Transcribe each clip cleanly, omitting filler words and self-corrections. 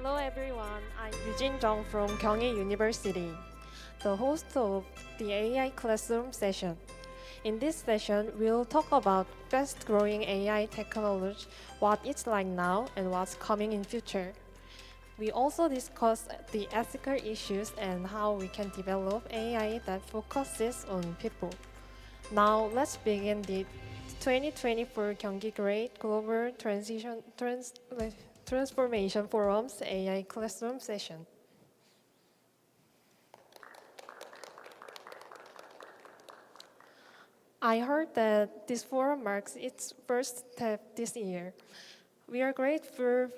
Hello everyone, I'm Eugene Jung from Gyeonggi University, the host of the AI클래스룸 session. In this session, we'll talk about fast-growing AI technology, what it's like now and what's coming in future. We also discuss the ethical issues and how we can develop AI that focuses on people. Now let's begin the 2024 Global Transformation Forum's AI클래스룸 session. I heard that this forum marks its first step this year. We are grateful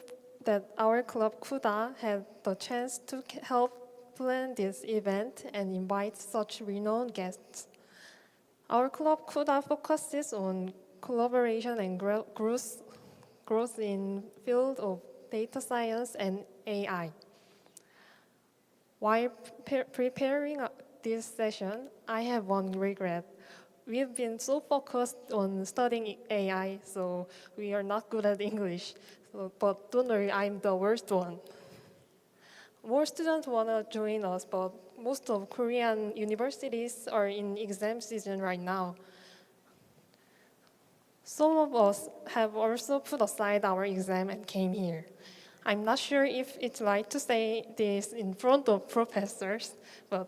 that our club CUDA had the chance to help plan this event and invite such renowned guests. Our club CUDA focuses on collaboration and growth in field of data science and AI. While preparing this session, I have one regret. We've been so focused on studying AI, so we are not good at English. But don't worry, I'm the worst one. More students want to join us, but most of Korean universities are in exam season right now. Some of us have also put aside our exam and came here. I'm not sure if it's right to say this in front of professors, but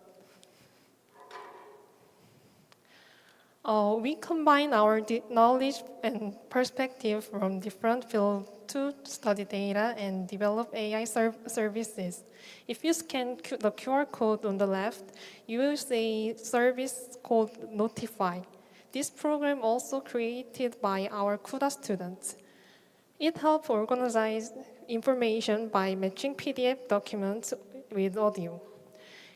we combine our knowledge and perspective from different fields to study data and develop AI services. If you scan the QR code on the left, you will see service called Notify. This program also created by our CUDA students. It helps organize information by matching PDF documents with audio.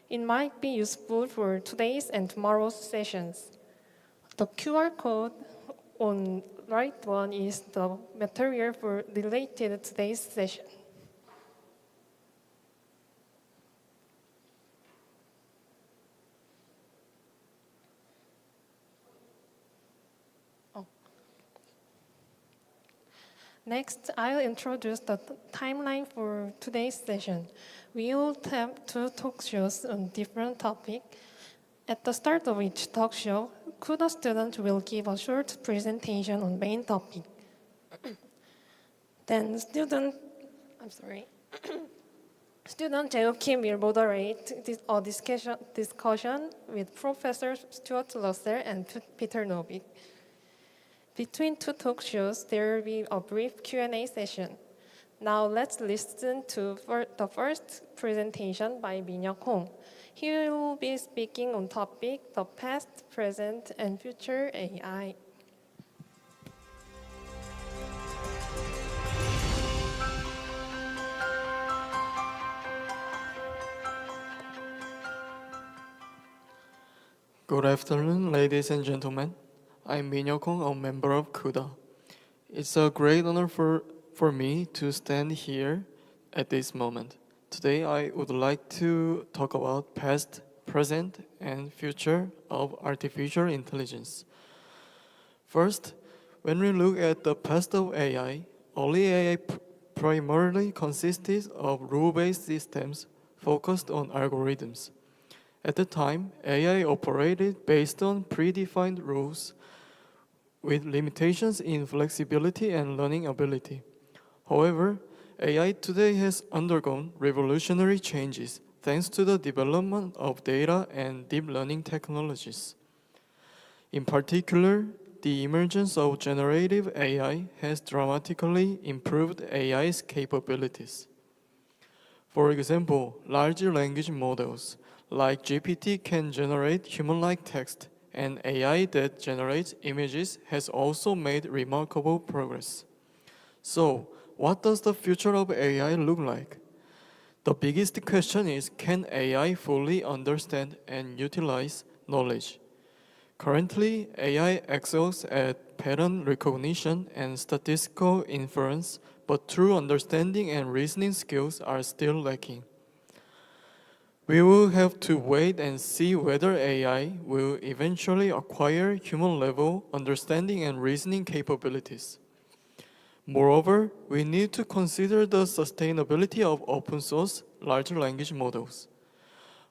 It might be useful for today's and tomorrow's sessions. The QR code on right one is the material for related to today's session. Next, I'll introduce the timeline for today's session. We will have two talk shows on different topics. At the start of each talk show, CUDA students will give a short presentation on main topic. Then student Jae Kim will moderate a discussion with Professor Stuart Russell and Peter Novick. Between two talk shows, there will be a brief Q&A session. Now let's listen to the first presentation by Min-hyuk Hong. He will be speaking on topic, the past, present, and future AI. Good afternoon, ladies and gentlemen. I'm Min-hyuk Hong, a member of CUDA. It's a great honor for me to stand here at this moment. Today, I would like to talk about past, present, and future of artificial intelligence. First, when we look at the past of AI, early AI primarily consisted of rule-based systems focused on algorithms. At the time, AI operated based on predefined rules with limitations in flexibility and learning ability. However, AI today has undergone revolutionary changes thanks to the development of data and deep learning technologies. In particular, the emergence of generative AI has dramatically improved AI's capabilities. For example, large language models like GPT can generate human-like text, and AI that generates images has also made remarkable progress. So, what does the future of AI look like? The biggest question is, can AI fully understand and utilize knowledge? Currently, AI excels at pattern recognition and statistical inference, but true understanding and reasoning skills are still lacking. We will have to wait and see whether AI will eventually acquire human-level understanding and reasoning capabilities. Moreover, we need to consider the sustainability of open source large language models.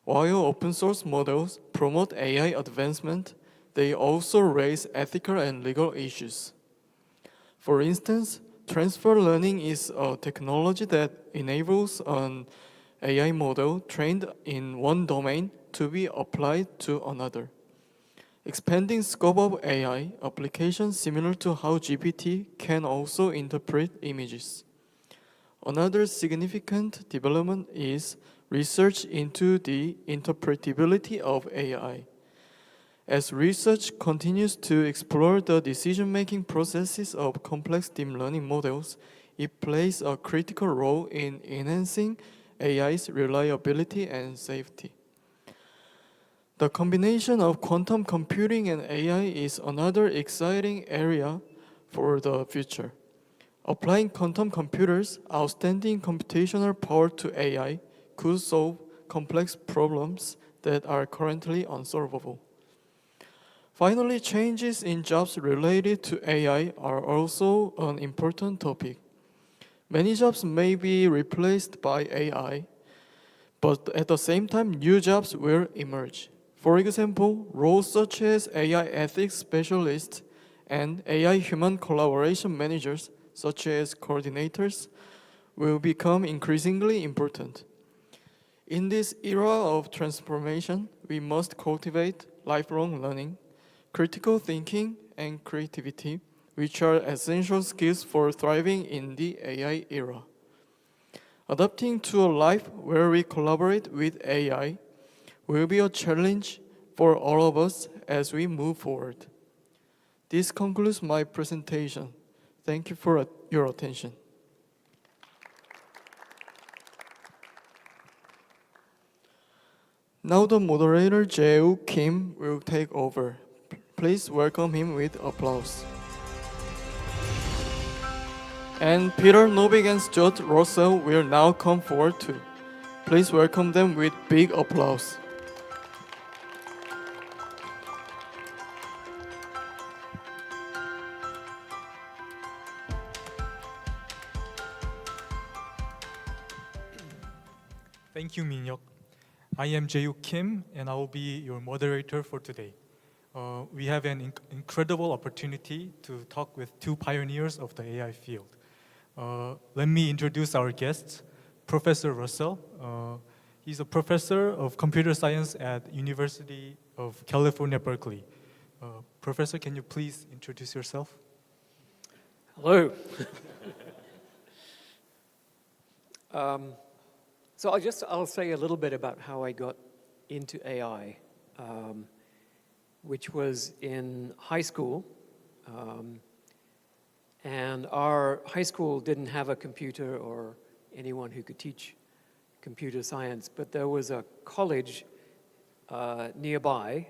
While open source models promote AI advancement, they also raise ethical and legal issues. For instance, transfer learning is a technology that enables an AI model trained in one domain to be applied to another. Expanding scope of AI applications similar to how GPT can also interpret images. Another significant development is research into the interpretability of AI. As research continues to explore the decision-making processes of complex deep learning models, it plays a critical role in enhancing AI's reliability and safety. The combination of quantum computing and AI is another exciting area for the future. Applying quantum computers' outstanding computational power to AI could solve complex problems that are currently unsolvable. Finally, changes in jobs related to AI are also an important topic. Many jobs may be replaced by AI, but at the same time, new jobs will emerge. For example, roles such as AI ethics specialists and AI human collaboration managers, such as coordinators, will become increasingly important. In this era of transformation, we must cultivate lifelong learning, critical thinking, and creativity, which are essential skills for thriving in the AI era. Adapting to a life where we collaborate with AI will be a challenge for all of us as we move forward. This concludes my presentation. Thank you for your attention. Now the moderator Jae Kim will take over. Please welcome him with applause. And Peter Novick and Stuart Russell will now come forward too. Please welcome them with big applause. Thank you, Minhyuk. I am Jae Kim, and I will be your moderator for today. We have an incredible opportunity to talk with two pioneers of the AI field. Let me introduce our guests, Professor Russell. He's a professor of computer science at University of California, Berkeley. Professor, can you please introduce yourself? Hello. So I'll say a little bit about how I got into AI, which was in high school. And our high school didn't have a computer or anyone who could teach computer science, but there was a college nearby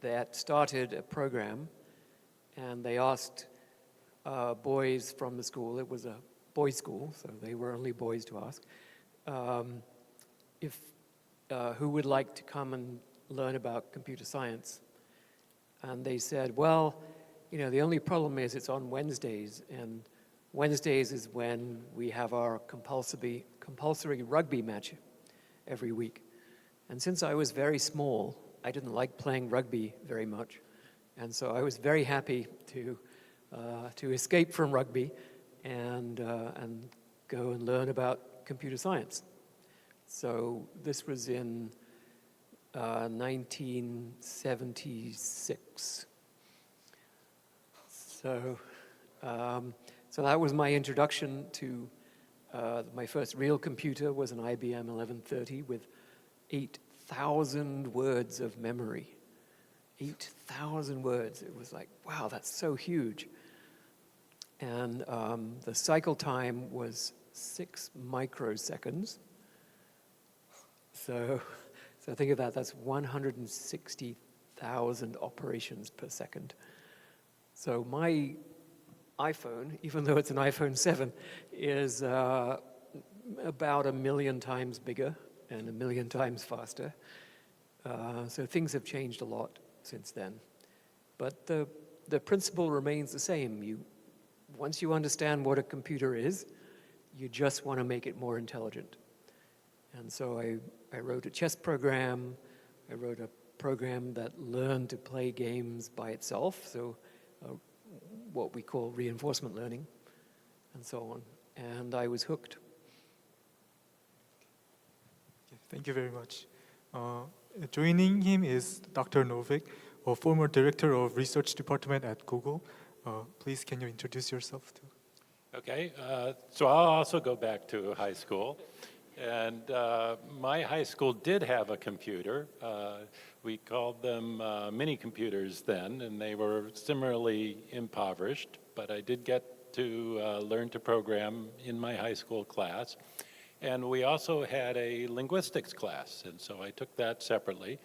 that started a program, and they asked boys from the school, it was a boys' school, so they were only boys to ask, who would like to come and learn about computer science. And they said, well, you know, the only problem is it's on Wednesdays, and Wednesdays is when we have our compulsory rugby match every week. And since I was very small, I didn't like playing rugby very much. And so I was very happy to escape from rugby and go and learn about computer science. So this was in 1976. So that was my introduction to my first real computer was an IBM 1130 with 8,000 words of memory. 8,000 words. It was like, wow, that's so huge. And the cycle time was 6 microseconds. So think of that, that's 160,000 operations per second. So my iPhone, even though it's an iPhone 7, is about 1 million times bigger and 1 million times faster. So things have changed a lot since then. But the principle remains the same. once you understand what a computer is, you just want to make it more intelligent. And so I wrote a chess program. I wrote a program that learned to play games by itself, so what we call reinforcement learning, and so on. And I was hooked. Thank you very much. Joining him is Dr. Novik, a former director of research department at Google. Please, can you introduce yourself too? Okay, so I'll also go back to high school. And my high school did have a computer. We called them mini computers then, and they were similarly impoverished. But I did get to learn to program in my high school class. And we also had a linguistics class, and so I took that separately.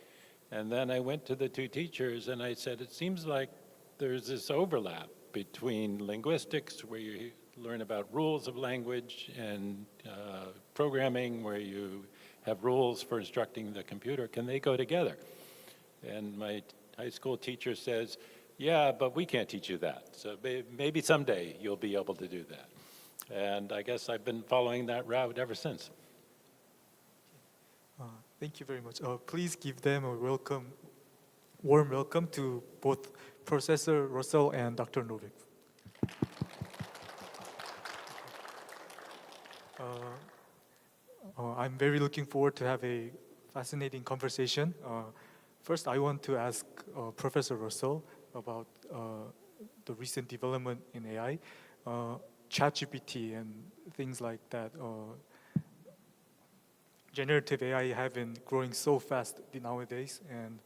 And then I went to the two teachers and I said, it seems like there's this overlap between linguistics, where you learn about rules of language, and programming, where you have rules for instructing the computer. Can they go together? And my high school teacher says, yeah, but we can't teach you that. So maybe someday you'll be able to do that. And I guess I've been following that route ever since. Thank you very much. Please give them a warm welcome to both Professor Russell and Dr. Novik. I'm very looking forward to have a fascinating conversation. First, I want to ask Professor Russell about the recent development in AI, ChatGPT and things like that. Generative AI have been growing so fast nowadays, and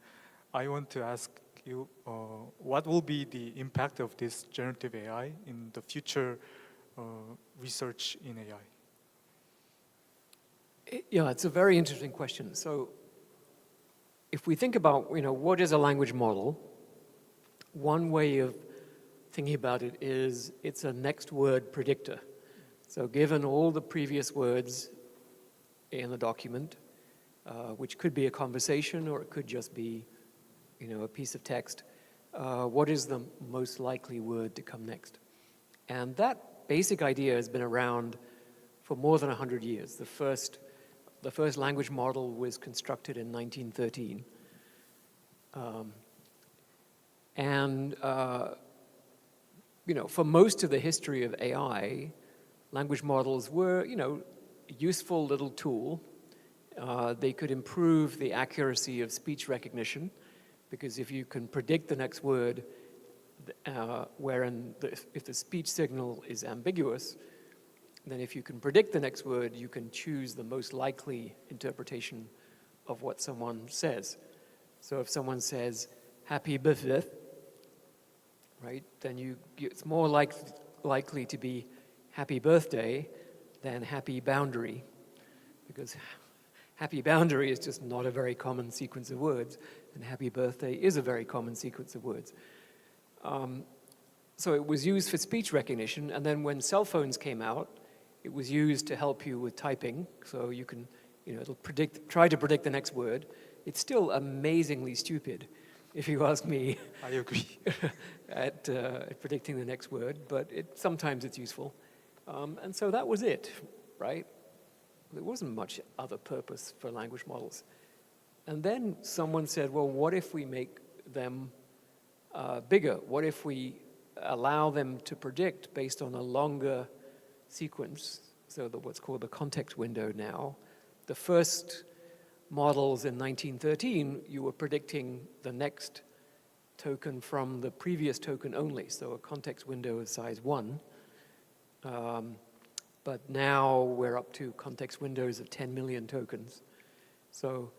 I want to ask you, what will be the impact of this generative AI in the future research in AI? Yeah, it's a very interesting question. So if we think about, what is a language model, one way of thinking about it is it's a next word predictor. So given all the previous words in the document, which could be a conversation or it could just be, a piece of text, what is the most likely word to come next? And that basic idea has been around for more than 100 years. The first language model was constructed in 1913. For most of the history of AI, language models were, a useful little tool. They could improve the accuracy of speech recognition, because if you can predict the next word, if the speech signal is ambiguous, then if you can predict the next word, you can choose the most likely interpretation of what someone says. So if someone says, happy birthday, right, then it's more likely to be happy birthday than happy boundary, because happy boundary is just not a very common sequence of words, and happy birthday is a very common sequence of words. So it was used for speech recognition, and then when cell phones came out, it was used to help you with typing. So you can, it'll try to predict the next word. It's still amazingly stupid, if you ask me. I agree. at predicting the next word, but sometimes it's useful. And so that was it, right? There wasn't much other purpose for language models. And then someone said, well, what if we make them bigger? What if we allow them to predict based on a longer sequence, so what's called the context window now? The first models in 1913, you were predicting the next token from the previous token only, so a context window of size 1. But now we're up to context windows of 10 million tokens. So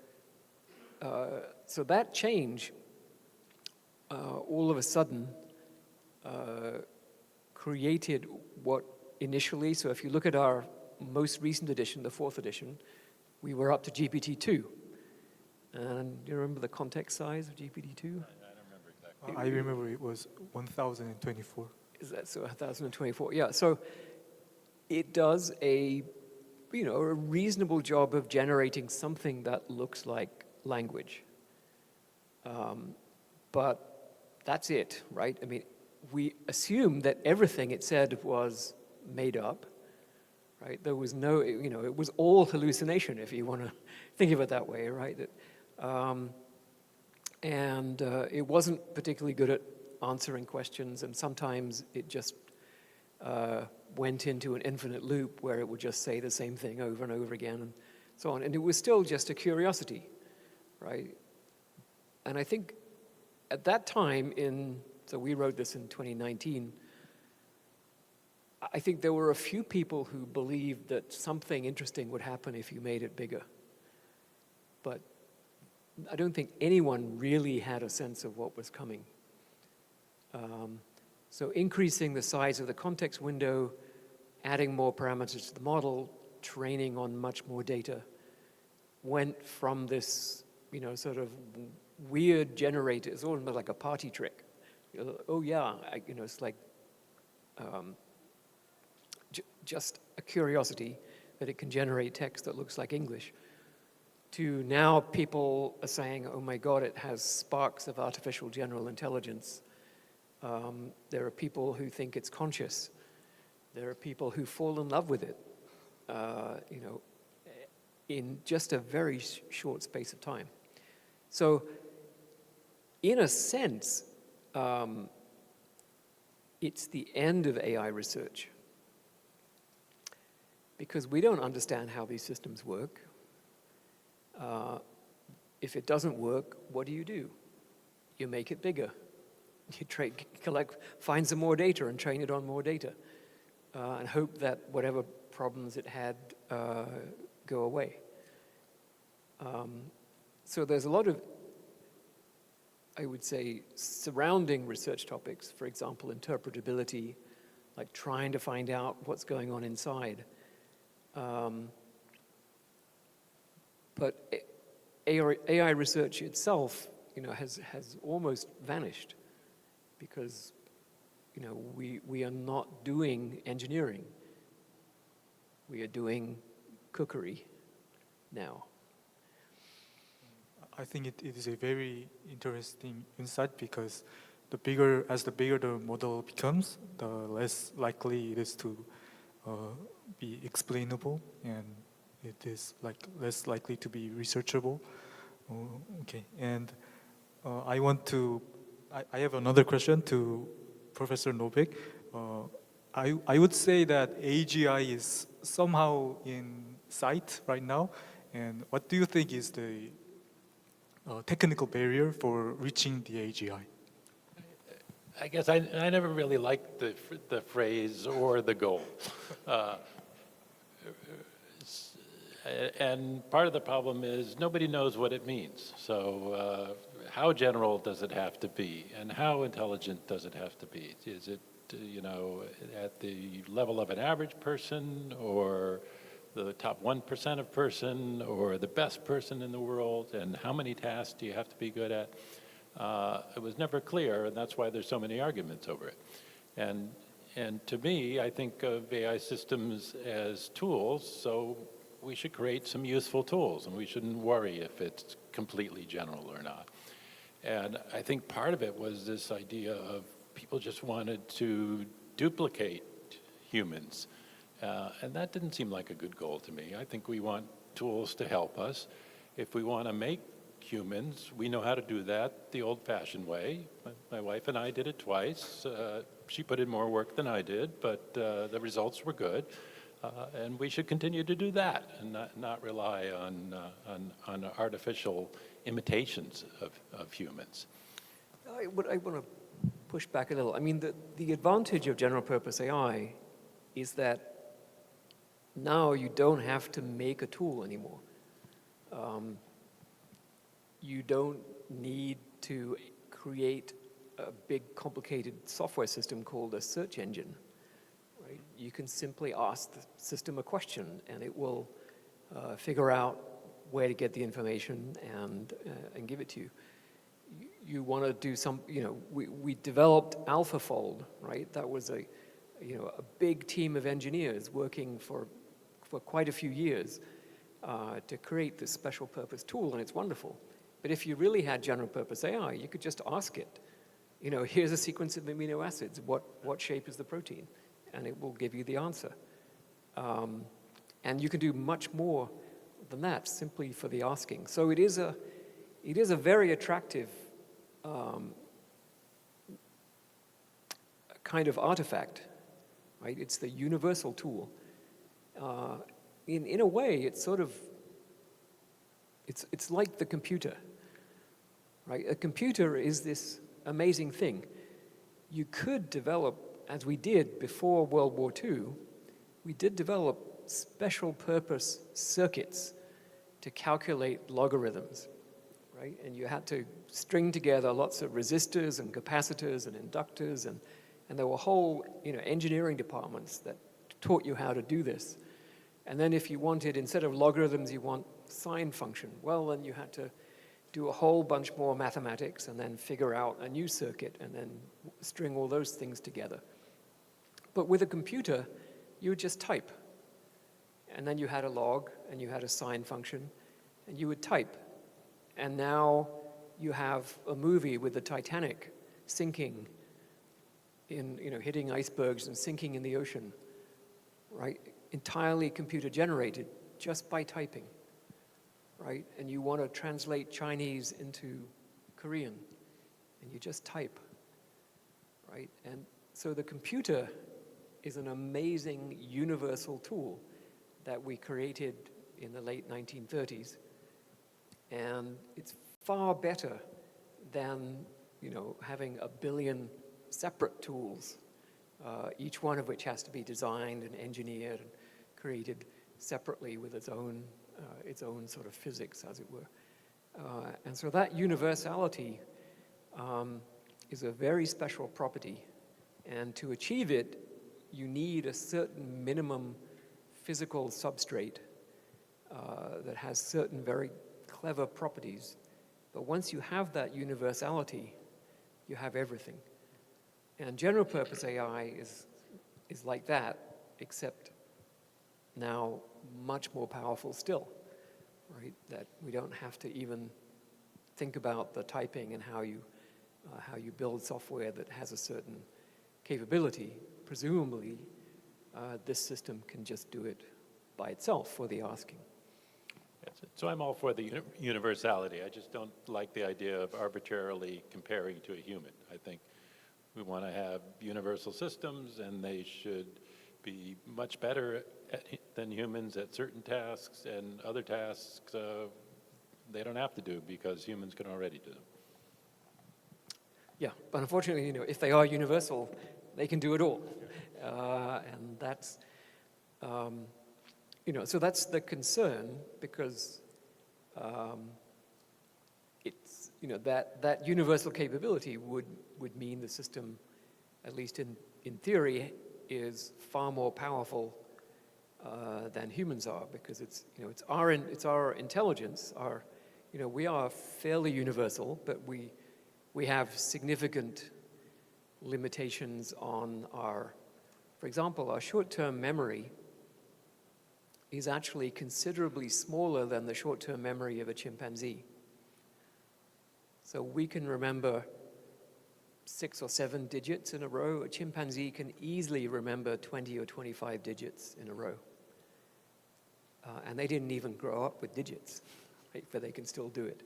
that change, all of a sudden, created what initially, so if you look at our most recent edition, the 4th edition, we were up to GPT-2. And do you remember the context size of GPT-2? I don't remember exactly. I remember it was 1,024. Is that so? 1,024, yeah. So it does a reasonable job of generating something that looks like language. But that's it, right? I mean, we assumed that everything it said was made up, right? There was no, it was all hallucination, if you want to think of it that way, right? It wasn't particularly good at answering questions, and sometimes it just went into an infinite loop where it would just say the same thing over and over again and so on. And it was still just a curiosity, right? And I think at that time so we wrote this in 2019, I think there were a few people who believed that something interesting would happen if you made it bigger. But I don't think anyone really had a sense of what was coming. So increasing the size of the context window, adding more parameters to the model, training on much more data, went from this, sort of weird generator. It's almost like a party trick. Oh yeah, it's like just a curiosity that it can generate text that looks like English. To now people are saying, oh my God, it has sparks of artificial general intelligence. There are people who think it's conscious. There are people who fall in love with it, in just a very short space of time. So, in a sense, it's the end of AI research, because we don't understand how these systems work. If it doesn't work, what do? You make it bigger. You find some more data and train it on more data, and hope that whatever problems it had go away. So there's a lot of, I would say, surrounding research topics, for example, interpretability, like trying to find out what's going on inside. But AI research itself, has almost vanished, because, we are not doing engineering. We are doing cookery now. I think it is a very interesting insight, because the bigger the model becomes, the less likely it is to be explainable, and it is less likely to be researchable. Okay, and I have another question to Professor Novik. I would say that AGI is somehow in sight right now, and what do you think is the technical barrier for reaching the AGI? I guess I never really liked the phrase or the goal. And part of the problem is nobody knows what it means. So how general does it have to be? And how intelligent does it have to be? Is it, at the level of an average person, or the top 1% of person, or the best person in the world? And how many tasks do you have to be good at? It was never clear, and that's why there's so many arguments over it. And to me, I think of AI systems as tools, so we should create some useful tools, and we shouldn't worry if it's completely general or not. And I think part of it was this idea of people just wanted to duplicate humans. And that didn't seem like a good goal to me. I think we want tools to help us. If we want to make humans, we know how to do that the old-fashioned way. My wife and I did it twice. She put in more work than I did, but the results were good. And we should continue to do that and not rely on artificial imitations of humans. I want to push back a little. I mean, the advantage of general purpose AI is that now you don't have to make a tool anymore. You don't need to create a big complicated software system called a search engine. Right? You can simply ask the system a question, and it will figure out where to get the information and give it to you. You want to do some, we developed AlphaFold, right? That was a big team of engineers working for quite a few years to create this special purpose tool, and it's wonderful. But if you really had general purpose AI, you could just ask it, here's a sequence of amino acids. What shape is the protein? And it will give you the answer. And you can do much more than that simply for the asking. So it is a very attractive kind of artifact, right? It's the universal tool. In a way, it's sort of, it's like the computer, right? A computer is this amazing thing. You could develop, as we did before World War II, we did develop special purpose circuits to calculate logarithms, right? And you had to string together lots of resistors and capacitors and inductors, and there were whole engineering departments that taught you how to do this. And then if you wanted, instead of logarithms, you want sine function, well, then you had to do a whole bunch more mathematics and then figure out a new circuit and then string all those things together. But with a computer, you would just type. And then you had a log and you had a sine function and you would type. And now you have a movie with the Titanic sinking in, hitting icebergs and sinking in the ocean, right? Entirely computer generated just by typing, right? And you want to translate Chinese into Korean and you just type, right? And so the computer is an amazing universal tool that we created in the late 1930s. And it's far better than, having a billion separate tools, each one of which has to be designed and engineered and created separately with its own sort of physics, as it were. And so that universality is a very special property. And to achieve it, you need a certain minimum physical substrate that has certain very clever properties. But once you have that universality, you have everything. And general purpose AI is like that, except now much more powerful still, right? That we don't have to even think about the typing and how you build software that has a certain capability. Presumably, this system can just do it by itself for the asking. So I'm all for the universality. I just don't like the idea of arbitrarily comparing to a human. I think we want to have universal systems, and they should be much better than humans at certain tasks, and other tasks they don't have to do because humans can already do them. Yeah, but unfortunately, if they are universal, they can do it all. And that's, so that's the concern, because it's, that universal capability would mean the system, at least in theory, is far more powerful than humans are, because it's our intelligence, we are fairly universal, but we have significant limitations on for example, our short-term memory is actually considerably smaller than the short-term memory of a chimpanzee. So we can remember 6 or 7 digits in a row. A chimpanzee can easily remember 20 or 25 digits in a row. And they didn't even grow up with digits, right? But they can still do it.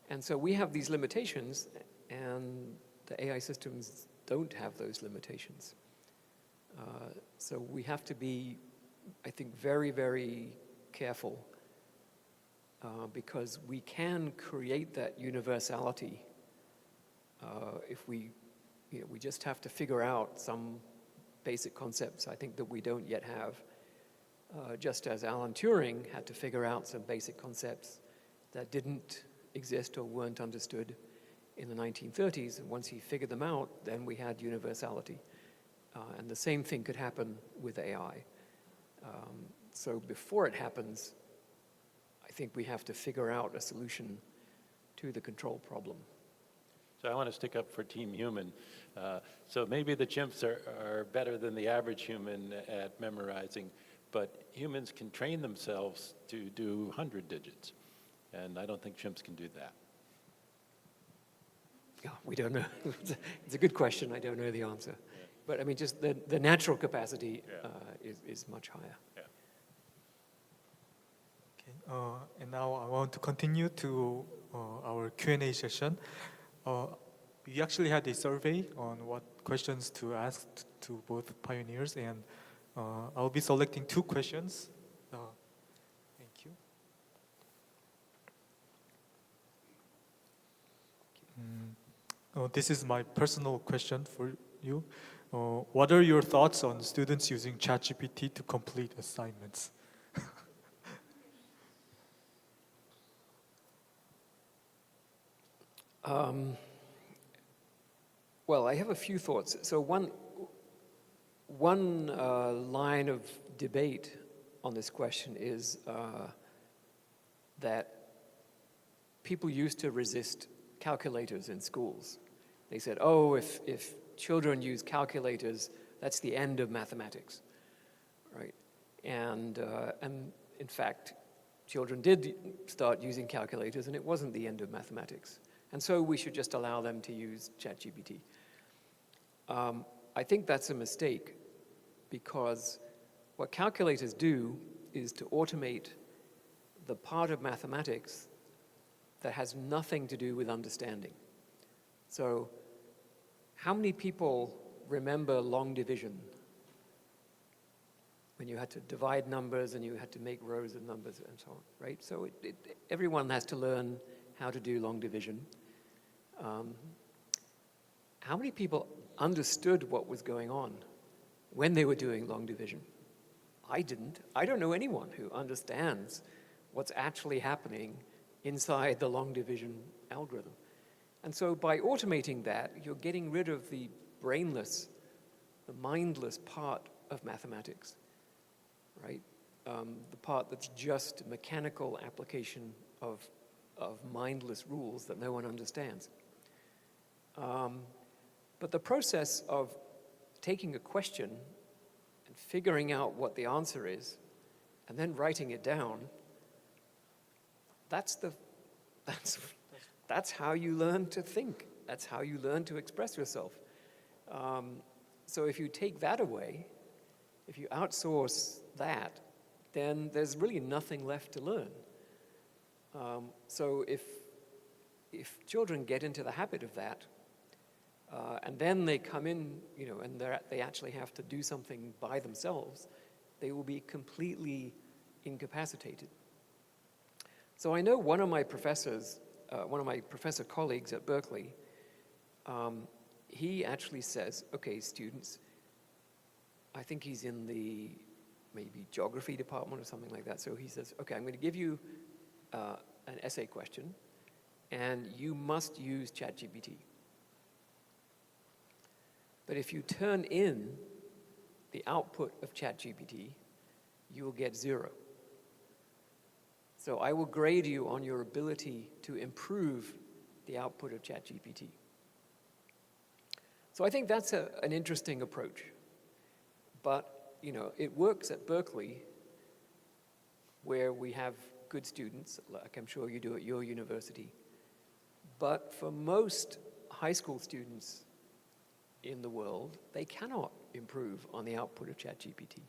And so we have these limitations, and the AI systems don't have those limitations. So we have to be, I think, very, very careful, because we can create that universality if we just have to figure out some basic concepts, I think, that we don't yet have. Just as Alan Turing had to figure out some basic concepts that didn't exist or weren't understood in the 1930s, and once he figured them out, then we had universality. And the same thing could happen with AI. So before it happens, I think we have to figure out a solution to the control problem. So I want to stick up for Team Human. So maybe the chimps are better than the average human at memorizing, but humans can train themselves to do 100 digits. And I don't think chimps can do that. Yeah, we don't know. It's a good question. I don't know the answer. But I mean, just the natural capacity is much higher. Okay, and now I want to continue to our Q&A session. We actually had a survey on what questions to ask to both pioneers, and I'll be selecting 2 questions. Thank you. This is my personal question for you. What are your thoughts on students using ChatGPT to complete assignments? Well, I have a few thoughts. So one line of debate on this question is that people used to resist calculators in schools. They said, oh, if children use calculators, that's the end of mathematics, right? And in fact, children did start using calculators, and it wasn't the end of mathematics. And so we should just allow them to use ChatGPT. I think that's a mistake, because what calculators do is to automate the part of mathematics that has nothing to do with understanding. So how many people remember long division, when you had to divide numbers and you had to make rows of numbers and so on, right? So everyone has to learn how to do long division. How many people understood what was going on when they were doing long division? I didn't. I don't know anyone who understands what's actually happening inside the long division algorithm. And so by automating that, you're getting rid of the brainless, the mindless part of mathematics, right? The part that's just mechanical application of mindless rules that no one understands. But the process of taking a question and figuring out what the answer is, and then writing it down, that's how you learn to think. That's how you learn to express yourself. So if you take that away, if you outsource that, then there's really nothing left to learn. So if children get into the habit of that, and then they come in, and they actually have to do something by themselves, they will be completely incapacitated. So I know one of my professor colleagues at Berkeley, he actually says, okay, students, I think he's in the maybe geography department or something like that. So he says, okay, I'm going to give you an essay question, and you must use ChatGPT. But if you turn in the output of ChatGPT, you will get 0. So I will grade you on your ability to improve the output of ChatGPT. So I think that's an interesting approach. But, it works at Berkeley, where we have good students, like I'm sure you do at your university. But for most high school students in the world, they cannot improve on the output of ChatGPT.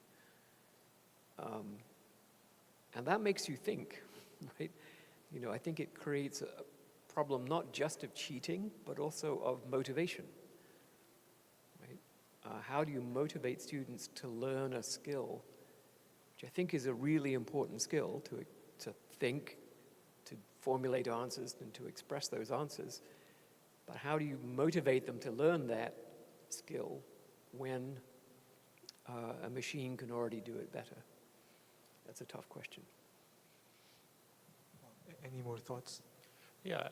And that makes you think, right? I think it creates a problem not just of cheating, but also of motivation, right? How do you motivate students to learn a skill, which I think is a really important skill, to think, to formulate answers, and to express those answers. But how do you motivate them to learn that skill when a machine can already do it better? That's a tough question. Any more thoughts? Yeah,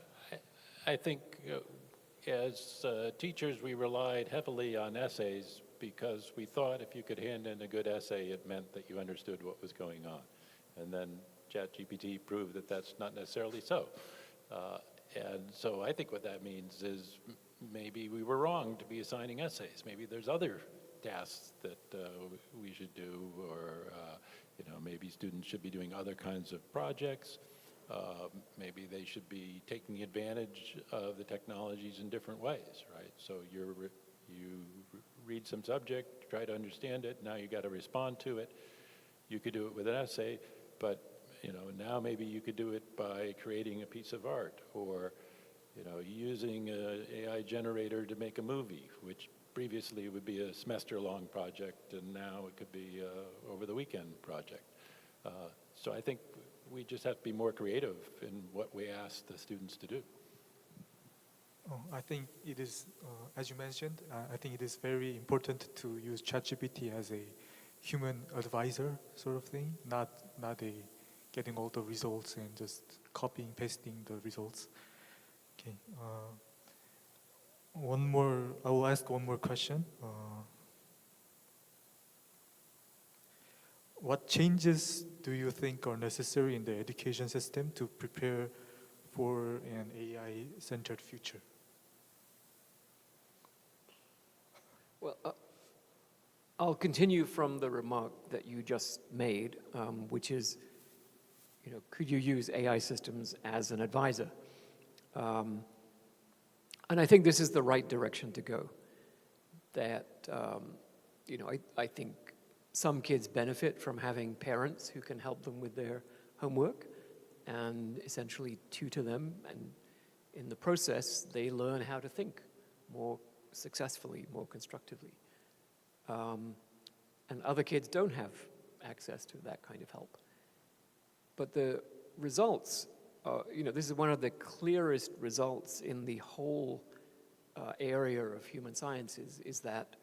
I think as teachers, we relied heavily on essays because we thought if you could hand in a good essay, it meant that you understood what was going on. And then ChatGPT proved that that's not necessarily so. And so I think what that means is maybe we were wrong to be assigning essays. Maybe there's other tasks that we should do, or maybe students should be doing other kinds of projects. Maybe they should be taking advantage of the technologies in different ways, right? So you read some subject, try to understand it, now you got to respond to it. You could do it with an essay, but now maybe you could do it by creating a piece of art, or using an AI generator to make a movie, which previously would be a semester-long project, and now it could be a over-the-weekend project. So I think we just have to be more creative in what we ask the students to do. I think it is, as you mentioned, I think it is very important to use ChatGPT as a human advisor sort of thing, not a getting all the results and just copying, pasting the results. Okay. I will ask one more question. What changes do you think are necessary in the education system to prepare for an AI-centered future? Well, I'll continue from the remark that you just made, which is, could you use AI systems as an advisor? And I think this is the right direction to go. That, I think some kids benefit from having parents who can help them with their homework and essentially tutor them, and in the process, they learn how to think more successfully, more constructively. And other kids don't have access to that kind of help. But the results, this is one of the clearest results in the whole area of human sciences, is that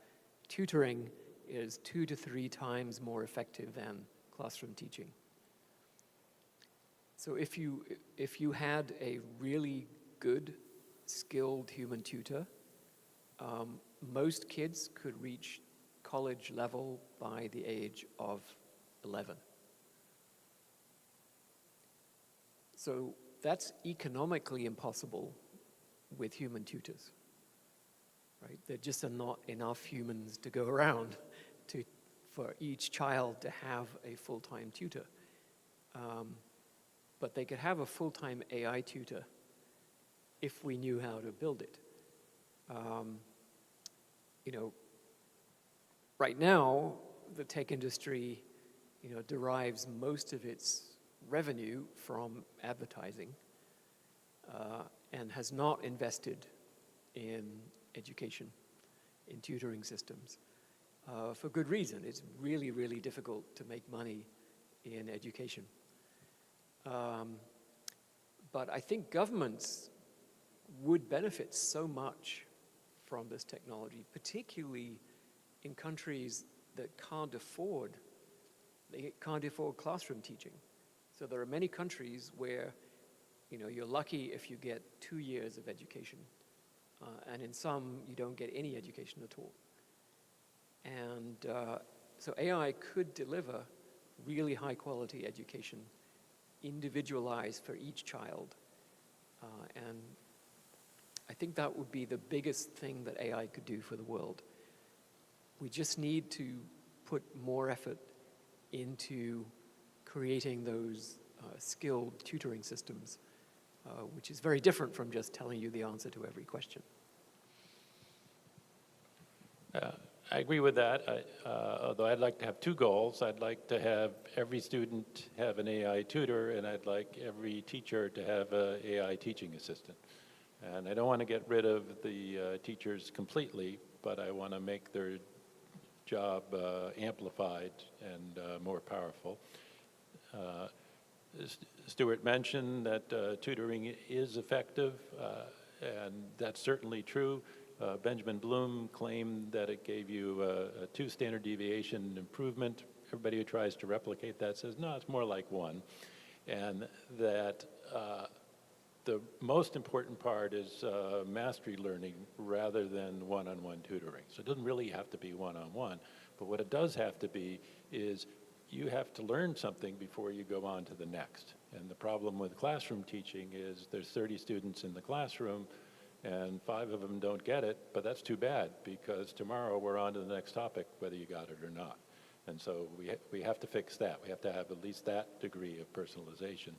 tutoring is 2 to 3 times more effective than classroom teaching. So if you had a really good, skilled human tutor, most kids could reach college level by the age of 11. So that's economically impossible with human tutors, right? There just are not enough humans to go around for each child to have a full-time tutor. But they could have a full-time AI tutor if we knew how to build it. Right now, the tech industry, derives most of its revenue from advertising and has not invested in education, in tutoring systems, for good reason. It's really, really difficult to make money in education. But I think governments would benefit so much from this technology, particularly in countries that can't afford classroom teaching. So there are many countries where, you're lucky if you get 2 years of education, and in some you don't get any education at all. And so AI could deliver really high quality education, individualized for each child. And I think that would be the biggest thing that AI could do for the world. We just need to put more effort into creating those skilled tutoring systems, which is very different from just telling you the answer to every question. I agree with that, although I'd like to have 2 goals. I'd like to have every student have an AI tutor, and I'd like every teacher to have an AI teaching assistant. And I don't want to get rid of the teachers completely, but I want to make their job amplified and more powerful. Stuart mentioned that tutoring is effective, and that's certainly true. Benjamin Bloom claimed that it gave you a 2 standard deviation improvement. Everybody who tries to replicate that says, no, it's more like 1. And that the most important part is mastery learning rather than one-on-one tutoring. So it doesn't really have to be one-on-one, but what it does have to be is you have to learn something before you go on to the next. And the problem with classroom teaching is there's 30 students in the classroom and 5 of them don't get it, but that's too bad because tomorrow we're on to the next topic whether you got it or not. And so we have to fix that. We have to have at least that degree of personalization.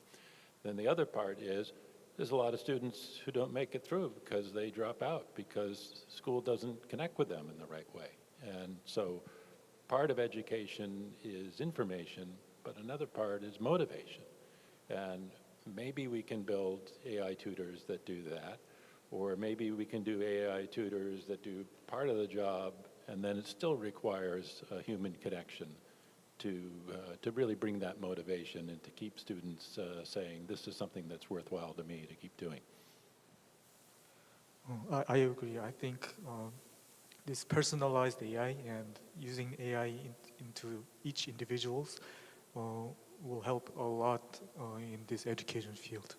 Then the other part is there's a lot of students who don't make it through because they drop out because school doesn't connect with them in the right way. And so part of education is information, but another part is motivation. And maybe we can build AI tutors that do that, or maybe we can do AI tutors that do part of the job, and then it still requires a human connection to really bring that motivation and to keep students saying, this is something that's worthwhile to me to keep doing. I agree. I think this personalized AI and using AI into each individuals will help a lot in this education field.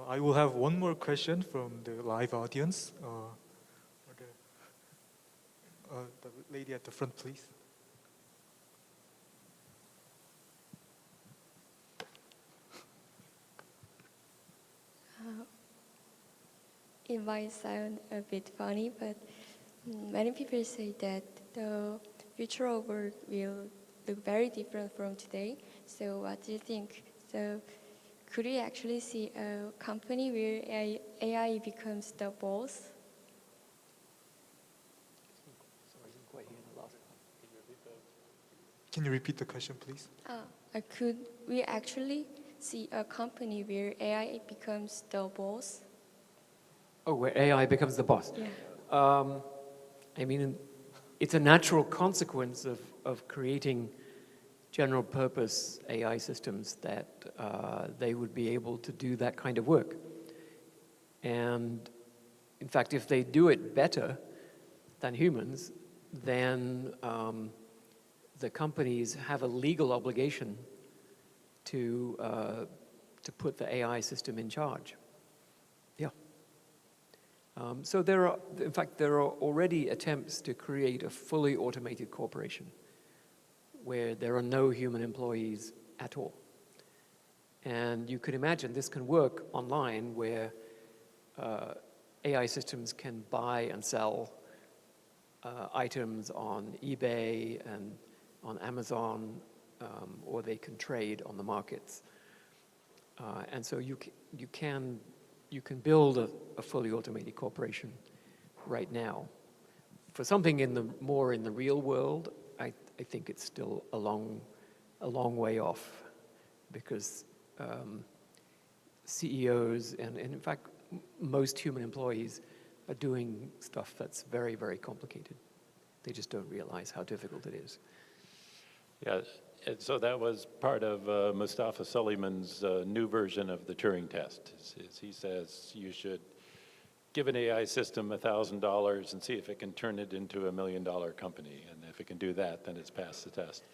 I will have one more question from the live audience. The lady at the front, please. It might sound a bit funny, but many people say that the future of work will look very different from today. So what do you think? So could we actually see a company where AI becomes the boss? Sorry, I didn't quite hear the last part. Can you repeat the question, please? Could we actually see a company where AI becomes the boss? Oh, where AI becomes the boss. Yeah. I mean, it's a natural consequence of creating general purpose AI systems that they would be able to do that kind of work. And in fact, if they do it better than humans, then the companies have a legal obligation to put the AI system in charge. Yeah. So in fact, there are already attempts to create a fully automated corporation where there are no human employees at all. And you could imagine this can work online where AI systems can buy and sell items on eBay and on Amazon, or they can trade on the markets. And so you can build a fully automated corporation right now. For something more in the real world, I think it's still a long way off, because CEOs and in fact most human employees are doing stuff that's very, very complicated. They just don't realize how difficult it is. Yeah, and so that was part of Mustafa Suleyman's new version of the Turing test. He says you should give an AI system $1,000 and see if it can turn it into $1 million company. And if it can do that, then it's passed the test.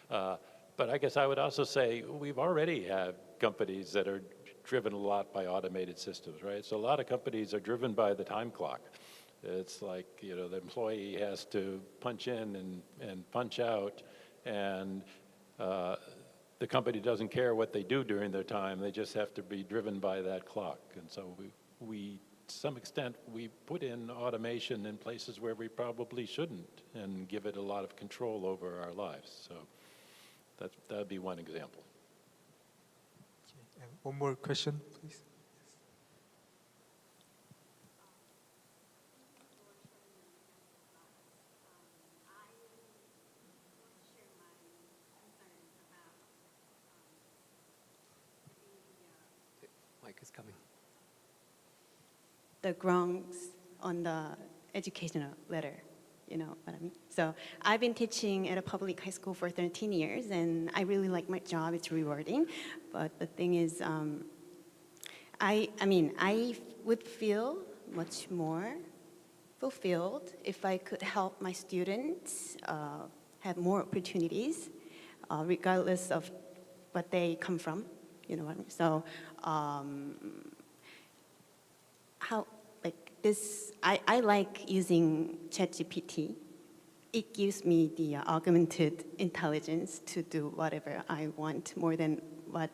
But I guess I would also say we've already had companies that are driven a lot by automated systems, right? So a lot of companies are driven by the time clock. It's like, the employee has to punch in and punch out, and the company doesn't care what they do during their time. They just have to be driven by that clock. And so we to some extent, we put in automation in places where we probably shouldn't and give it a lot of control over our lives. So that would be one example. Okay. And one more question, please. Mike is coming. The grounds on the educational letter, you know what I mean? So I've been teaching at a public high school for 13 years, and I really like my job. It's rewarding. But the thing is, I would feel much more fulfilled if I could help my students have more opportunities, regardless of what they come from. You know what I mean? So I like using ChatGPT. It gives me the augmented intelligence to do whatever I want more than what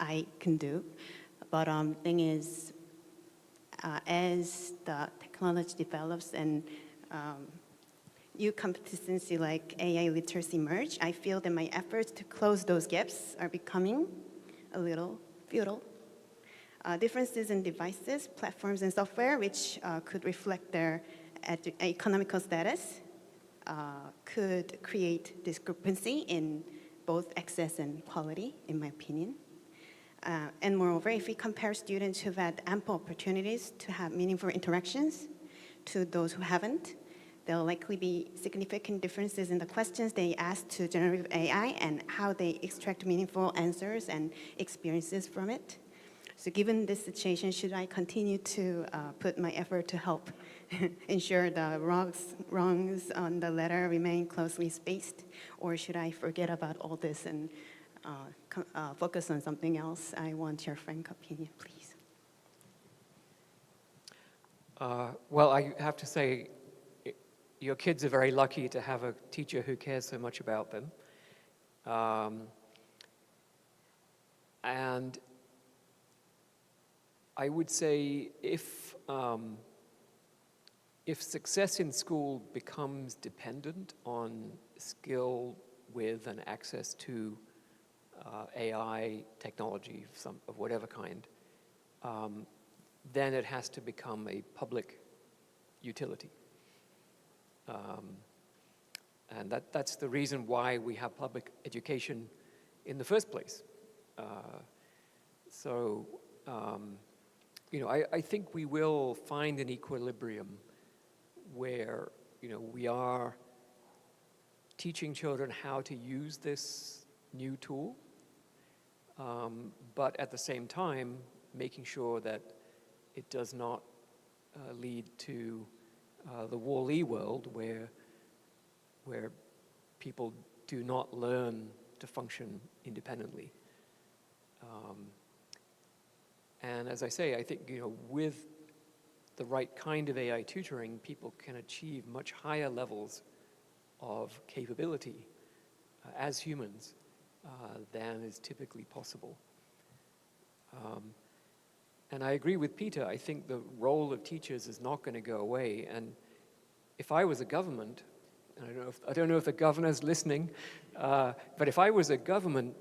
I can do. But thing is, as the technology develops and new competency like AI literacy emerge, I feel that my efforts to close those gaps are becoming a little futile. Differences in devices, platforms, and software, which could reflect their economical status, could create discrepancy in both access and quality, in my opinion. And moreover, if we compare students who've had ample opportunities to have meaningful interactions to those who haven't, there'll likely be significant differences in the questions they ask to generative AI and how they extract meaningful answers and experiences from it. So given this situation, should I continue to put my effort to help ensure the wrongs on the letter remain closely spaced, or should I forget about all this and focus on something else? I want your frank opinion, please. Well, I have to say, your kids are very lucky to have a teacher who cares so much about them. And I would say if success in school becomes dependent on skill with and access to AI technology of whatever kind, then it has to become a public utility. And that's the reason why we have public education in the first place. I think we will find an equilibrium where, we are teaching children how to use this new tool, but at the same time, making sure that it does not lead to the Wall-E world where people do not learn to function independently. And as I say, I think, with the right kind of AI tutoring, people can achieve much higher levels of capability as humans than is typically possible. And I agree with Peter. I think the role of teachers is not going to go away. And if I was a government, and I don't know if the governor's listening, but if I was a government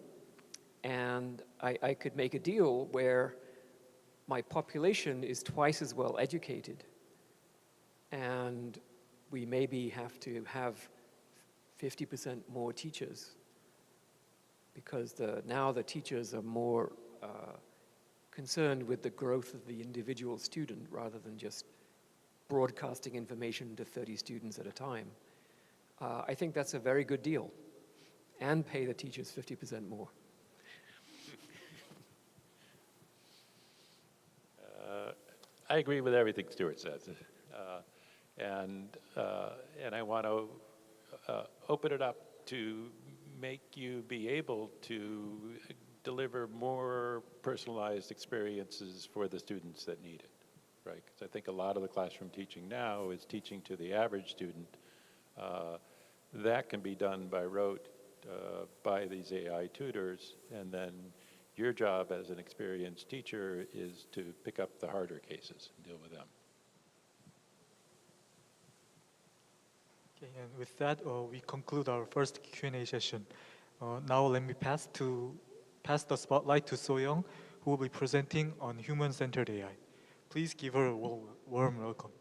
and I could make a deal where my population is twice as well educated, and we maybe have to have 50% more teachers because now the teachers are more concerned with the growth of the individual student rather than just broadcasting information to 30 students at a time. I think that's a very good deal, and pay the teachers 50% more. I agree with everything Stuart says, and I want to open it up to make you be able to deliver more personalized experiences for the students that need it, right? Because I think a lot of the classroom teaching now is teaching to the average student. That can be done by rote by these AI tutors, and then your job as an experienced teacher is to pick up the harder cases and deal with them. Okay, and with that, we conclude our first Q&A session. Now let me pass the spotlight to So-young, who will be presenting on human-centered AI. Please give her a warm welcome.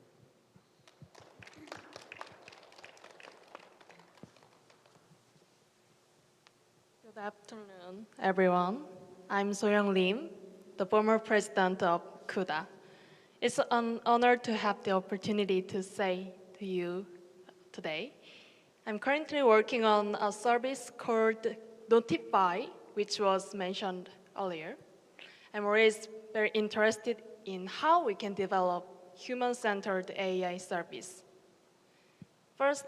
Good afternoon, everyone. I'm So-young Lim, the former president of CUDA. It's an honor to have the opportunity to say to you today. I'm currently working on a service called Notify, which was mentioned earlier. I'm always very interested in how we can develop human-centered AI service. First,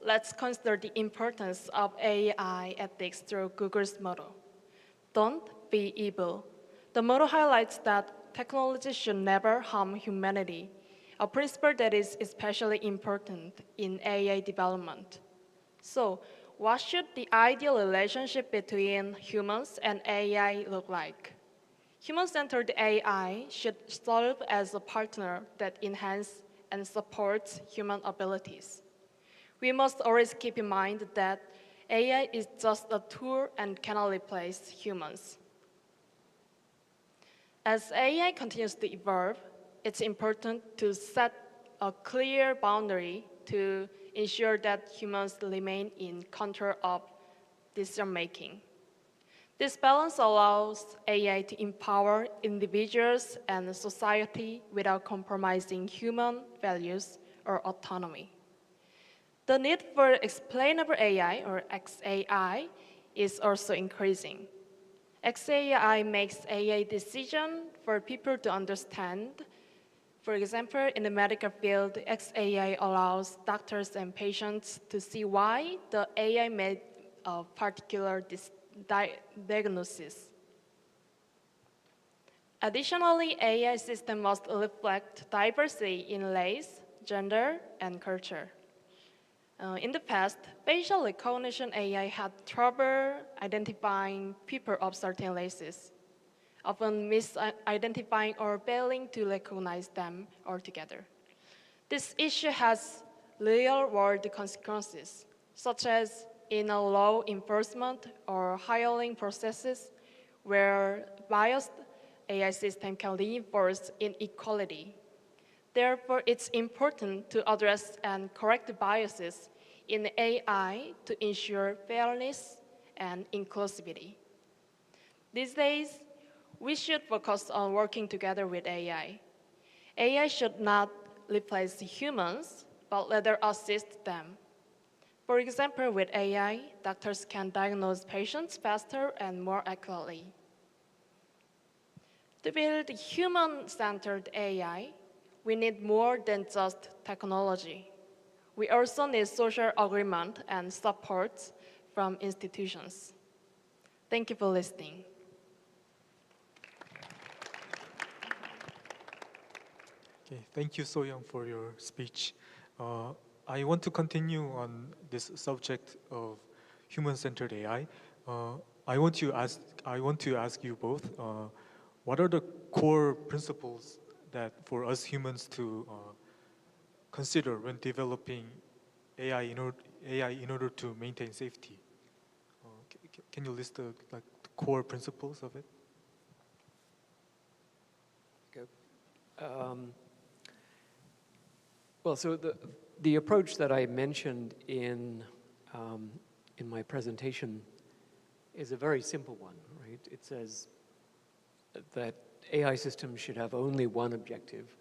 let's consider the importance of AI ethics through Google's motto. Don't be evil. The motto highlights that technology should never harm humanity, a principle that is especially important in AI development. So, what should the ideal relationship between humans and AI look like? Human-centered AI should serve as a partner that enhances and supports human abilities. We must always keep in mind that AI is just a tool and cannot replace humans. As AI continues to evolve, it's important to set a clear boundary to ensure that humans remain in control of decision-making. This balance allows AI to empower individuals and society without compromising human values or autonomy. The need for explainable AI, or XAI, is also increasing. XAI makes AI decision for people to understand. For example, in the medical field, XAI allows doctors and patients to see why the AI made a particular diagnosis. Additionally, AI systems must reflect diversity in race, gender, and culture. In the past, facial recognition AI had trouble identifying people of certain races, often misidentifying or failing to recognize them altogether. This issue has real-world consequences, such as in a law enforcement or hiring processes where biased AI system can reinforce inequality. Therefore, it's important to address and correct biases in AI to ensure fairness and inclusivity. These days, we should focus on working together with AI. AI should not replace humans, but rather assist them. For example, with AI, doctors can diagnose patients faster and more accurately. To build human-centered AI, we need more than just technology. We also need social agreement and support from institutions. Thank you for listening. Okay, thank you, So-young, for your speech. I want to continue on this subject of human-centered AI. I want to ask you both, what are the core principles that for us humans to consider when developing AI in order to maintain safety? Can you list the core principles of it? Well, so the approach that I mentioned in my presentation is a very simple one, right? It says that AI systems should have only one objective,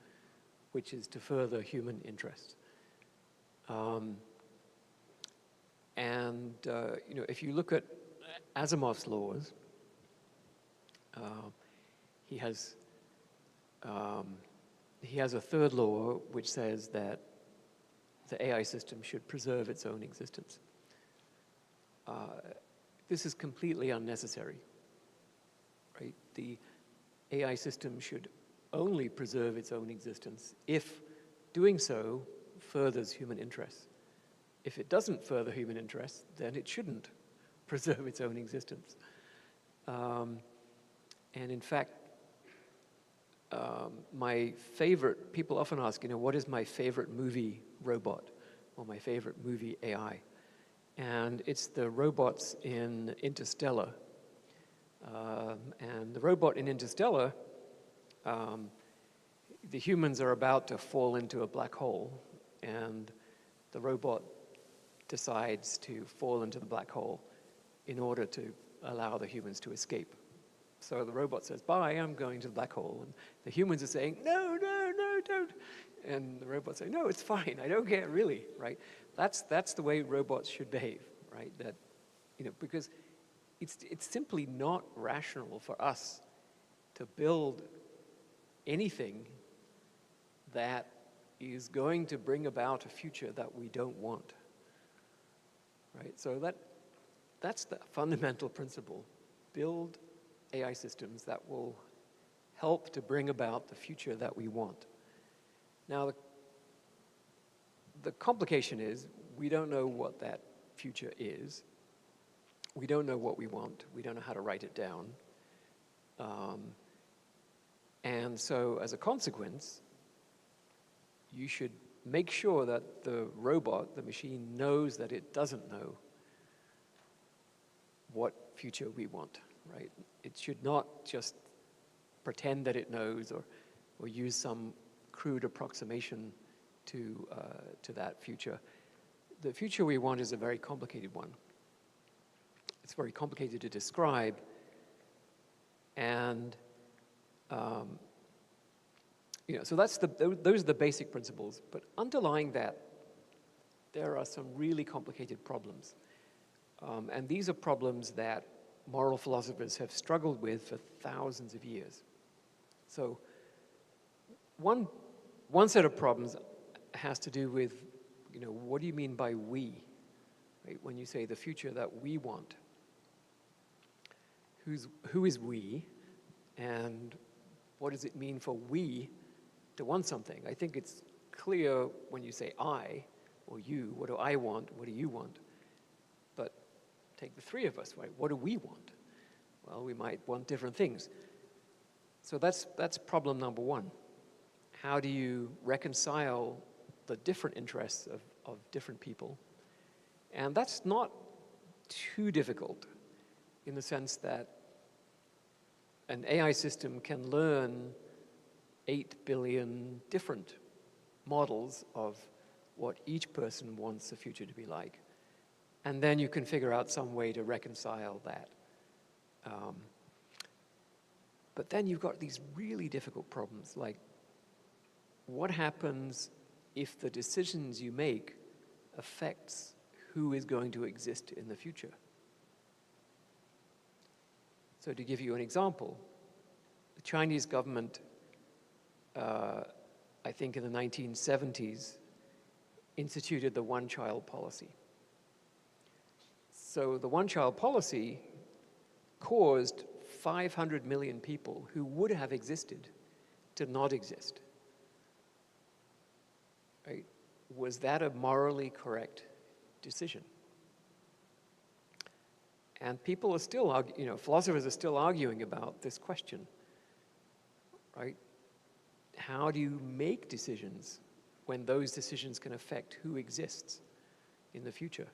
which is to further human interest. If you look at Asimov's laws, he has a third law which says that the AI system should preserve its own existence. This is completely unnecessary, right? The AI system should only preserve its own existence if doing so furthers human interests. If it doesn't further human interests, then it shouldn't preserve its own existence. And in fact, my favorite, people often ask, what is my favorite movie robot or my favorite movie AI? And it's the robots in Interstellar. And the robot in Interstellar, the humans are about to fall into a black hole, and the robot decides to fall into the black hole in order to allow the humans to escape. So the robot says, bye, I'm going to the black hole. And the humans are saying, no, don't. And the robot's saying, no, it's fine, I don't care really, right? That's the way robots should behave, right? That, because it's simply not rational for us to build anything that is going to bring about a future that we don't want, right? So that's the fundamental principle. Build AI systems that will help to bring about the future that we want. Now, the complication is we don't know what that future is. We don't know what we want. We don't know how to write it down. And so as a consequence, you should make sure that the robot, the machine, knows that it doesn't know what future we want, right? It should not just pretend that it knows or use some crude approximation to that future. The future we want is a very complicated one. It's very complicated to describe, and so those are the basic principles. But underlying that, there are some really complicated problems, and these are problems that moral philosophers have struggled with for thousands of years. So one set of problems has to do with, what do you mean by we? Right? When you say the future that we want, who is we, and what does it mean for we to want something? I think it's clear when you say I or you, what do I want, what do you want? But take the three of us, right? What do we want? Well, we might want different things. So that's problem number one. How do you reconcile the different interests of different people? And that's not too difficult in the sense that an AI system can learn 8 billion different models of what each person wants the future to be like. And then you can figure out some way to reconcile that. But then you've got these really difficult problems, like what happens if the decisions you make affects who is going to exist in the future? So to give you an example, the Chinese government, I think in the 1970s, instituted the one-child policy. So the one-child policy caused 500 million people who would have existed to not exist. Right? Was that a morally correct decision? And people are still, philosophers are still arguing about this question, right? How do you make decisions when those decisions can affect who exists in the future?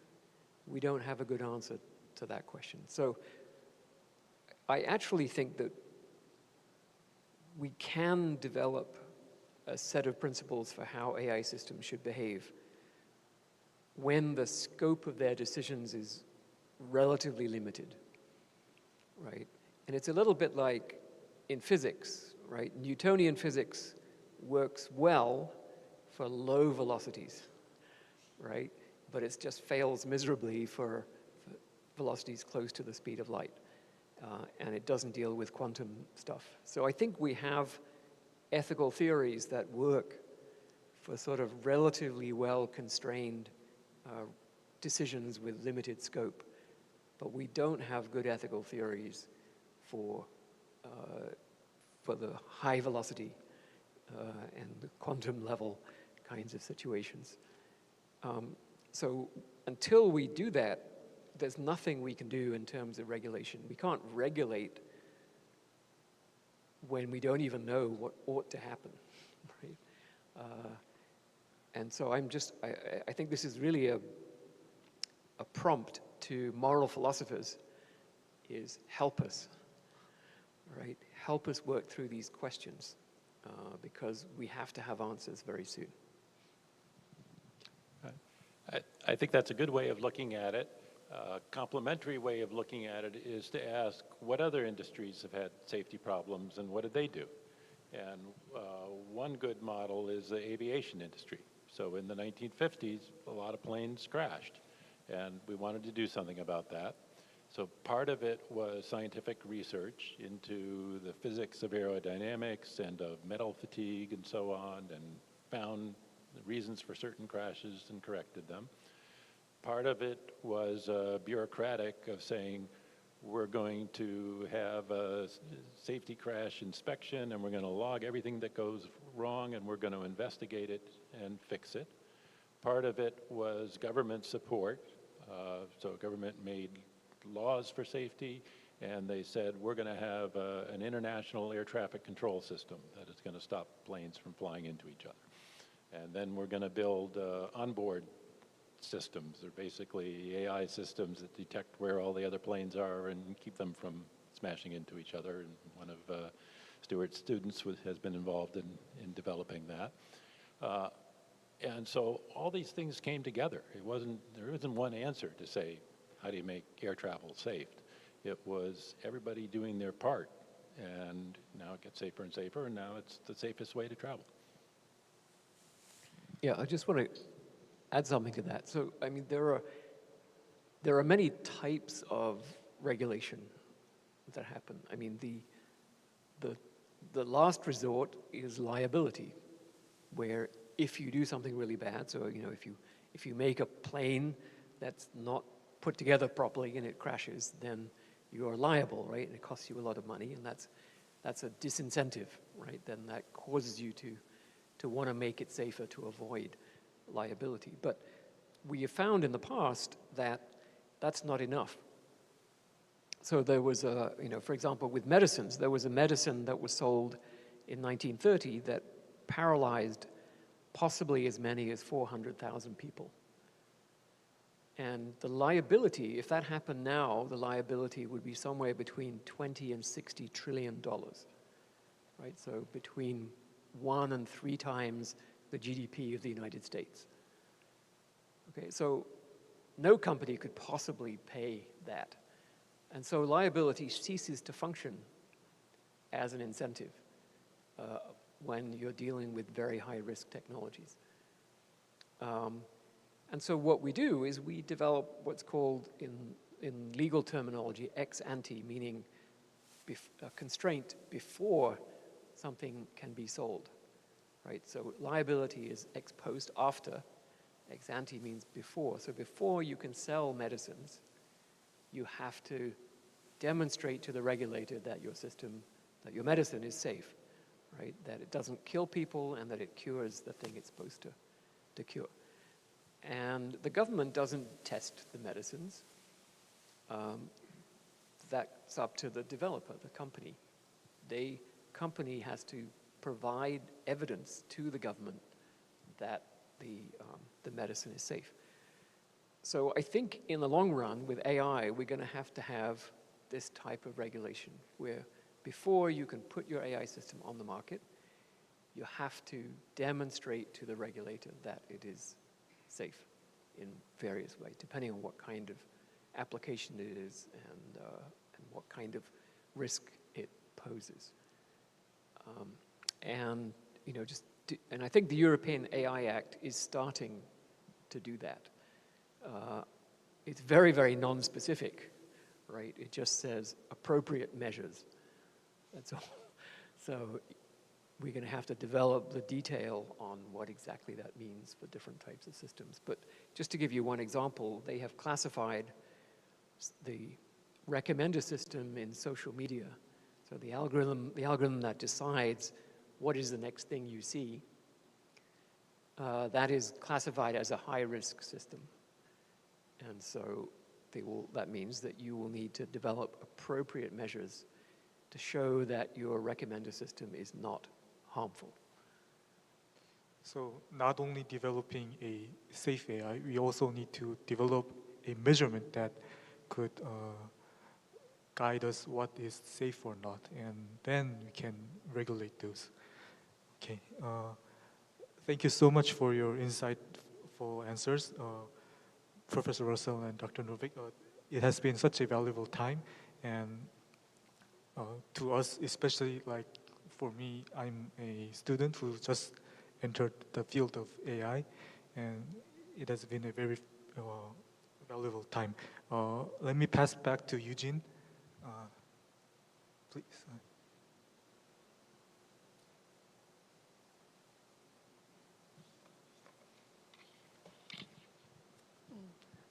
We don't have a good answer to that question. So I actually think that we can develop a set of principles for how AI systems should behave when the scope of their decisions is relatively limited, right? And it's a little bit like in physics, right? Newtonian physics works well for low velocities, right? But it just fails miserably for velocities close to the speed of light. And it doesn't deal with quantum stuff. So I think we have ethical theories that work for sort of relatively well-constrained decisions with limited scope. But we don't have good ethical theories for the high velocity and the quantum level kinds of situations. So until we do that, there's nothing we can do in terms of regulation. We can't regulate when we don't even know what ought to happen, right? And so I think this is really a prompt to moral philosophers is help us, right? Help us work through these questions because we have to have answers very soon. I think that's a good way of looking at it. A complementary way of looking at it is to ask what other industries have had safety problems and what did they do? And one good model is the aviation industry. So in the 1950s, a lot of planes crashed, and we wanted to do something about that. So part of it was scientific research into the physics of aerodynamics and of metal fatigue and so on, and found the reasons for certain crashes and corrected them. Part of it was bureaucratic of saying, we're going to have a safety crash inspection and we're going to log everything that goes wrong and we're going to investigate it and fix it. Part of it was government support. So government made laws for safety and they said, we're going to have an international air traffic control system that is going to stop planes from flying into each other. And then we're going to build onboard systems. They're basically AI systems that detect where all the other planes are and keep them from smashing into each other. And one of Stuart Students has been involved in developing that. And so all these things came together. There isn't one answer to say, how do you make air travel safe? It was everybody doing their part. And now it gets safer and safer, and now it's the safest way to travel. Yeah, I just want to add something to that. So, I mean, there are many types of regulation that happen. I mean, the last resort is liability, where if you do something really bad, so if you make a plane that's not put together properly and it crashes, then you are liable, right? And it costs you a lot of money, and that's a disincentive, right? Then that causes you to want to make it safer to avoid liability. But we have found in the past that that's not enough. So there was for example, with medicines, there was a medicine that was sold in 1930 that paralyzed possibly as many as 400,000 people. And the liability, if that happened now, the liability would be somewhere between 20 and 60 trillion dollars, right? So between 1 and 3 times the GDP of the United States. Okay, so no company could possibly pay that. And so liability ceases to function as an incentive when you're dealing with very high-risk technologies. And so what we do is we develop what's called, in legal terminology, ex ante, meaning a constraint before something can be sold, right? So liability is ex post, after. Ex ante means before. So before you can sell medicines, you have to demonstrate to the regulator that that your medicine is safe, right? That it doesn't kill people and that it cures the thing it's supposed to cure. And the government doesn't test the medicines. That's up to the developer, the company. Company has to provide evidence to the government that the medicine is safe. So I think in the long run, with AI, we're going to have this type of regulation where before you can put your AI system on the market, you have to demonstrate to the regulator that it is safe in various ways, depending on what kind of application it is and what kind of risk it poses. And I think the European AI Act is starting to do that. It's very, very non-specific, right? It just says appropriate measures. That's all. So we're going to have to develop the detail on what exactly that means for different types of systems. But just to give you one example, they have classified the recommender system in social media. So the algorithm that decides what is the next thing you see, that is classified as a high-risk system. And so that means that you will need to develop appropriate measures to show that your recommender system is not harmful. So not only developing a safe AI, we also need to develop a measurement that could guide us what is safe or not, and then we can regulate those. Okay, thank you so much for your insightful answers, Professor Russell and Dr. Novick. It has been such a valuable time, and to us, especially like for me, I'm a student who just entered the field of AI, and it has been a very valuable time. Let me pass back to Eugene, please.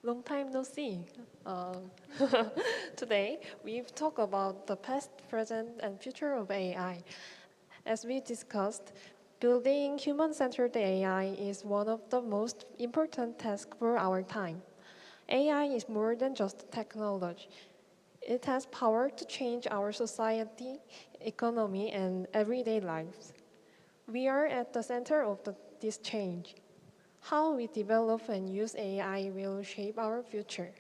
Long time no see. Today, we've talked about the past, present, and future of AI. As we discussed, building human-centered AI is one of the most important tasks for our time. AI is more than just technology. It has power to change our society, economy, and everyday lives. We are at the center of this change. How we develop and use AI will shape our future.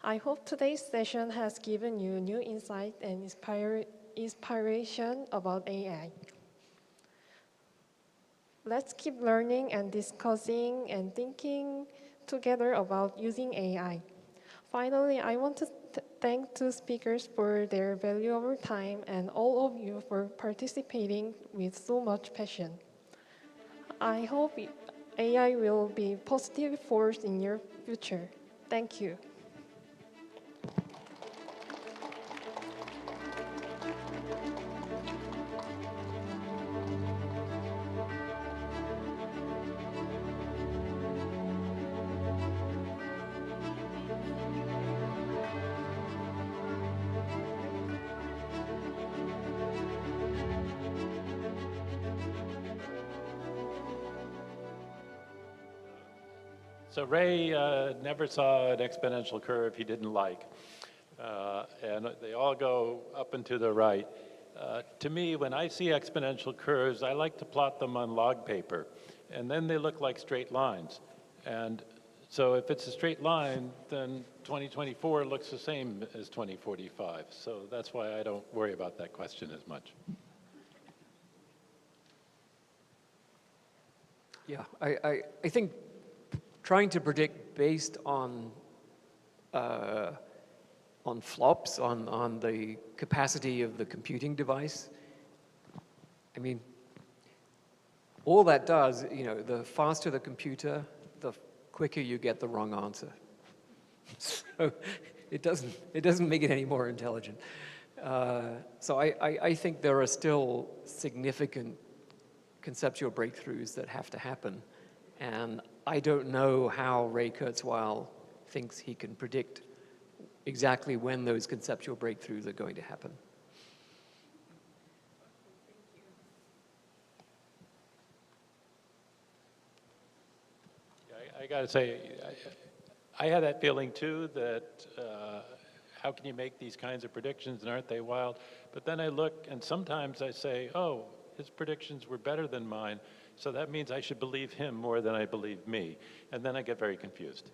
I hope today's session has given you new insight and inspiration about AI. Let's keep learning and discussing and thinking together about using AI. Finally, I want to thank two speakers for their valuable time and all of you for participating with so much passion. I hope AI will be a positive force in your future. Thank you. So Ray never saw an exponential curve he didn't like. And they all go up and to the right. To me, when I see exponential curves, I like to plot them on log paper. And then they look like straight lines. And so if it's a straight line, then 2024 looks the same as 2045. So that's why I don't worry about that question as much. Yeah, I think trying to predict based on flops, on the capacity of the computing device, I mean, all that does, you know, the faster the computer, the quicker you get the wrong answer. So it doesn't make it any more intelligent. So I think there are still significant conceptual breakthroughs that have to happen. And I don't know how Ray Kurzweil thinks he can predict exactly when those conceptual breakthroughs are going to happen. I got to say, I had that feeling too, that how can you make these kinds of predictions and aren't they wild? But then I look and sometimes I say, oh, his predictions were better than mine, so that means I should believe him more than I believe me. And then I get very confused.